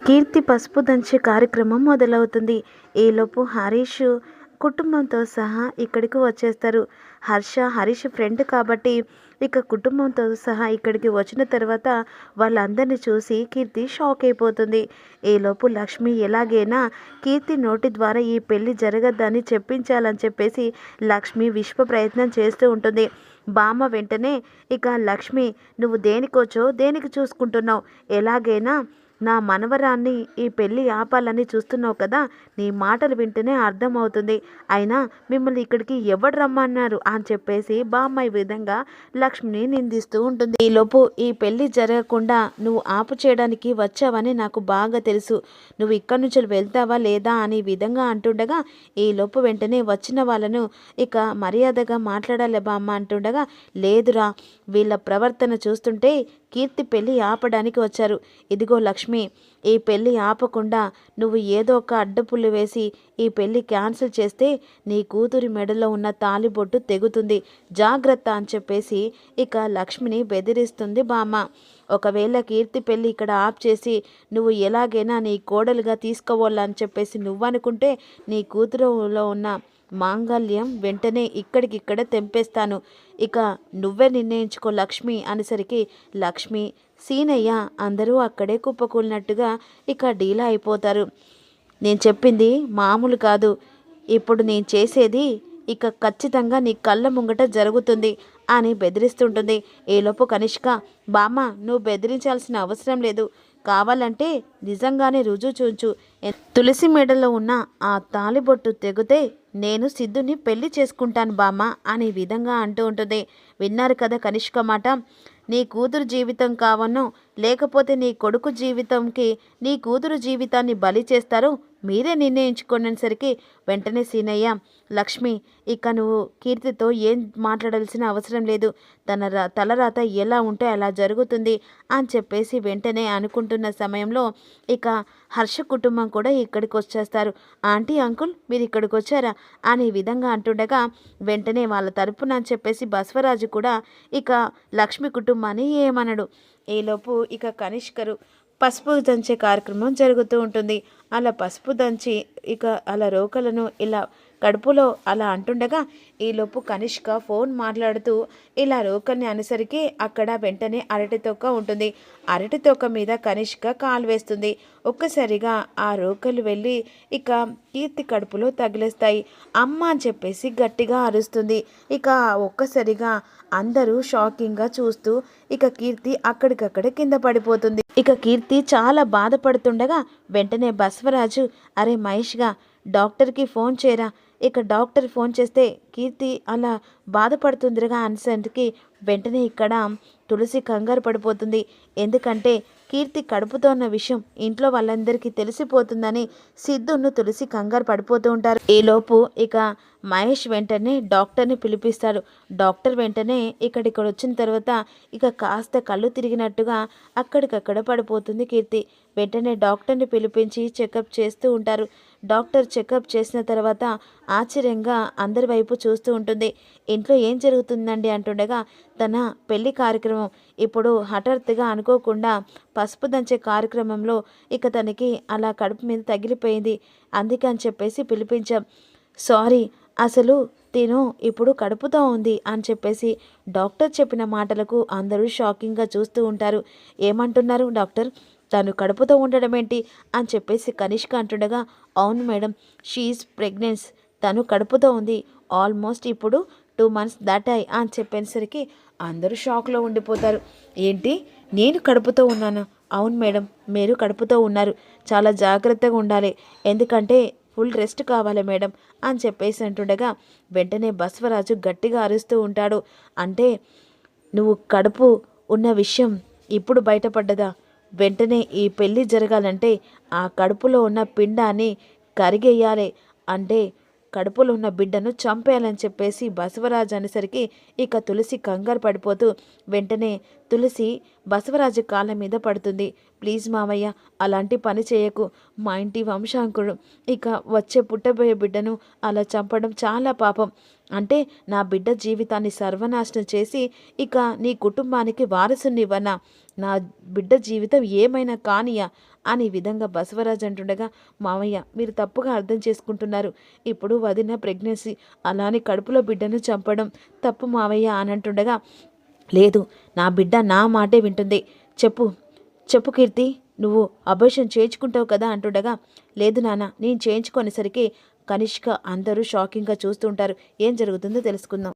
కీర్తి పసుపు దంచే కార్యక్రమం మొదలవుతుంది. ఈలోపు హరీష్ కుటుంబంతో సహా ఇక్కడికి వచ్చేస్తారు. హరీష్ ఫ్రెండ్ కాబట్టి ఇక కుటుంబంతో సహా ఇక్కడికి వచ్చిన తర్వాత వాళ్ళందరినీ చూసి కీర్తి షాక్ అయిపోతుంది. ఈలోపు లక్ష్మి ఎలాగైనా కీర్తి నోటి ద్వారా ఈ పెళ్లి జరగద్దని చెప్పించాలని చెప్పేసి లక్ష్మి విశ్వ ప్రయత్నం చేస్తూ ఉంటుంది. బామ్మ వెంటనే ఇక లక్ష్మి, నువ్వు దేనికోచో దేనికి చూసుకుంటున్నావు, ఎలాగైనా నా మనవరాన్ని ఈ పెళ్ళి ఆపాలని చూస్తున్నావు కదా, నీ మాటలు వింటేనే అర్థమవుతుంది. అయినా మిమ్మల్ని ఇక్కడికి ఎవడు రమ్మన్నారు అని చెప్పేసి బామ్మ ఈ విధంగా లక్ష్మిని నిందిస్తూ ఉంటుంది. ఈలోపు ఈ పెళ్ళి జరగకుండా నువ్వు ఆపు చేయడానికి వచ్చావని నాకు బాగా తెలుసు. నువ్వు ఇక్కడి నుంచి వెళ్తావా లేదా అని విధంగా అంటుండగా ఈలోపు వెంటనే వచ్చిన వాళ్ళను ఇక మర్యాదగా మాట్లాడాలి బామ్మ అంటుండగా, లేదురా, వీళ్ళ ప్రవర్తన చూస్తుంటే కీర్తి పెళ్ళి ఆపడానికి వచ్చారు. ఇదిగో లక్ష్మి, ఈ పెళ్ళి ఆపకుండా నువ్వు ఏదో ఒక అడ్డపుల్లి వేసి ఈ పెళ్ళి క్యాన్సిల్ చేస్తే నీ కూతురి మెడలో ఉన్న తాలిబొట్టు తెగుతుంది, జాగ్రత్త అని చెప్పేసి ఇక లక్ష్మిని బెదిరిస్తుంది బామ్మ. ఒకవేళ కీర్తి పెళ్ళి ఇక్కడ ఆప్ చేసి నువ్వు ఎలాగైనా నీ కోడలుగా తీసుకోవాలని చెప్పేసి నువ్వనుకుంటే నీ కూతురులో ఉన్న మాంగళ్యం వెంటనే ఇక్కడికిక్కడ తెంపేస్తాను. ఇక నువ్వే నిర్ణయించుకో లక్ష్మి అనేసరికి లక్ష్మి, సీనయ్య అందరూ అక్కడే కుప్పకూలినట్టుగా ఇక డీలా అయిపోతారు. నేను చెప్పింది మామూలు కాదు, ఇప్పుడు నేను చేసేది ఇక ఖచ్చితంగా నీ కళ్ళ ముంగట జరుగుతుంది అని బెదిరిస్తుంటుంది. ఈలోపు కనిష్క, బామ్మ నువ్వు బెదిరించాల్సిన అవసరం లేదు, కావాలంటే నిజంగానే రుజువు చూంచు, తులసి మెడలో ఉన్న ఆ తాలిబొట్టు తెగితే నేను సిద్ధుని పెళ్లి చేసుకుంటాను బామ్మ అనే విధంగా అంటూ ఉంటుంది. విన్నారు కదా కనిష్క మాట. నీ కూతురు జీవితం కావనో లేకపోతే నీ కొడుకు జీవితంకి నీ కూతురు జీవితాన్ని బలి చేస్తారో మీరే నిర్ణయించుకునేసరికి వెంటనే సీనయ్య, లక్ష్మి ఇక నువ్వు కీర్తితో ఏం మాట్లాడాల్సిన అవసరం లేదు, తలరాత ఎలా ఉంటే అలా జరుగుతుంది అని చెప్పేసి వెంటనే అనుకుంటున్న సమయంలో ఇక హర్ష కుటుంబం కూడా ఇక్కడికి వచ్చేస్తారు. ఆంటీ అంకుల్ మీరు ఇక్కడికి వచ్చారా అనే విధంగా అంటుండగా వెంటనే వాళ్ళ తరపున అని చెప్పేసి బసవరాజు కూడా ఇక లక్ష్మి కుటుంబాన్ని ఏమనడు. ఈలోపు ఇక కనిష్కరు పసుపు దంచే కార్యక్రమం జరుగుతూ ఉంటుంది. అలా పసుపు దంచి ఇక అలా రోకలను ఇలా కడుపులో అలా అంటుండగా ఈలోపు కనిష్క ఫోన్ మాట్లాడుతూ ఇలా రోకల్ని అనేసరికి అక్కడ వెంటనే అరటి తొక్క ఉంటుంది. అరటి తొక్క మీద కనిష్క కాలు వేస్తుంది. ఒక్కసారిగా ఆ రోకలు వెళ్ళి ఇక కీర్తి కడుపులో తగిలేస్తాయి. అమ్మ అని చెప్పేసి గట్టిగా అరుస్తుంది. ఇక ఒక్కసారిగా అందరూ షాకింగ్గా చూస్తూ ఇక కీర్తి అక్కడికక్కడే కింద పడిపోతుంది. ఇక కీర్తి చాలా బాధపడుతుండగా వెంటనే బసవరాజు, అరే మహేష్గా డాక్టర్కి ఫోన్ చేయరా, ఇక డాక్టర్ ఫోన్ చేస్తే కీర్తి అలా బాధపడుతుందిగా అనేసరికి వెంటనే ఇక్కడ తులసి కంగారు పడిపోతుంది. ఎందుకంటే కీర్తి కడుపుతో ఉన్న విషయం ఇంట్లో వాళ్ళందరికీ తెలిసిపోతుందని సిద్ధును తులసి కంగారు పడిపోతూ ఉంటారు. ఈలోపు ఇక మహేష్ వెంటనే డాక్టర్ని పిలిపిస్తాడు. డాక్టర్ వెంటనే ఇక్కడ వచ్చిన తర్వాత ఇక కాస్త కళ్ళు తిరిగినట్టుగా అక్కడికక్కడ పడిపోతుంది కీర్తి. వెంటనే డాక్టర్ని పిలిపించి చెకప్ చేస్తూ ఉంటారు. డాక్టర్ చెకప్ చేసిన తర్వాత ఆశ్చర్యంగా అందరి వైపు చూస్తూ ఉంటుంది. ఇంట్లో ఏం జరుగుతుందండి అంటుండగా తన పెళ్లి కార్యక్రమం ఇప్పుడు హఠాత్తుగా అనుకోకుండా పసుపు దంచే కార్యక్రమంలో ఇక తనకి అలా కడుపు మీద తగిలిపోయింది, అందుకని చెప్పేసి పిలిపించాం. సారీ, అసలు తిను ఇప్పుడు కడుపుతో ఉంది అని చెప్పేసి డాక్టర్ చెప్పిన మాటలకు అందరూ షాకింగ్గా చూస్తూ ఉంటారు. ఏమంటున్నారు డాక్టర్, తను కడుపుతో ఉండడం ఏంటి అని చెప్పేసి కనిష్క అంటుండగా, అవును మేడం, షీఈస్ ప్రెగ్నెన్స్, తను కడుపుతో ఉంది, ఆల్మోస్ట్ ఇప్పుడు 2 months దాటాయి అని చెప్పేసరికి అందరూ షాక్లో ఉండిపోతారు. ఏంటి, నేను కడుపుతో ఉన్నాను? అవును మేడం, మీరు కడుపుతో ఉన్నారు, చాలా జాగ్రత్తగా ఉండాలి, ఎందుకంటే ఫుల్ రెస్ట్ కావాలి మేడం అని చెప్పేసి అంటుండగా వెంటనే బసవరాజు గట్టిగా అరుస్తూ ఉంటాడు. అంటే నువ్వు కడుపు ఉన్న విషయం ఇప్పుడు బయటపడ్డదా? వెంటనే ఈ పెళ్ళి జరగాలంటే ఆ కడుపులో ఉన్న పిండాన్ని కరిగేయాలి, అంటే కడుపులో ఉన్న బిడ్డను చంపేయాలని చెప్పేసి బసవరాజు అనేసరికి ఇక తులసి కంగారు పడిపోతూ వెంటనే తులసి బసవరాజు కాళ్ళ మీద పడుతుంది. ప్లీజ్ మావయ్య, అలాంటి పని చేయకు, మా ఇంటి వంశాంకుడు, ఇక వచ్చే పుట్టబోయే బిడ్డను అలా చంపడం చాలా పాపం, అంటే నా బిడ్డ జీవితాన్ని సర్వనాశనం చేసి ఇక నీ కుటుంబానికి వారసునివ్వనా? నా బిడ్డ జీవితం ఏమైనా కానియా అని విధంగా బసవరాజు అంటుండగా, మామయ్య మీరు తప్పుగా అర్థం చేసుకుంటున్నారు. ఇప్పుడు వదిన ప్రెగ్నెన్సీ, అలానే కడుపులో బిడ్డను చంపడం తప్పు మామయ్య అని అంటుండగా, లేదు నా బిడ్డ నా మాటే వింటుంది. చెప్పు చెప్పు కీర్తి, నువ్వు అబార్షన్ చేయించుకుంటావు కదా అంటుండగా, లేదు నాన్న నేను చేయించుకునేసరికి కనిష్క అందరూ షాకింగ్గా చూస్తుంటారు. ఏం జరుగుతుందో తెలుసుకుందాం.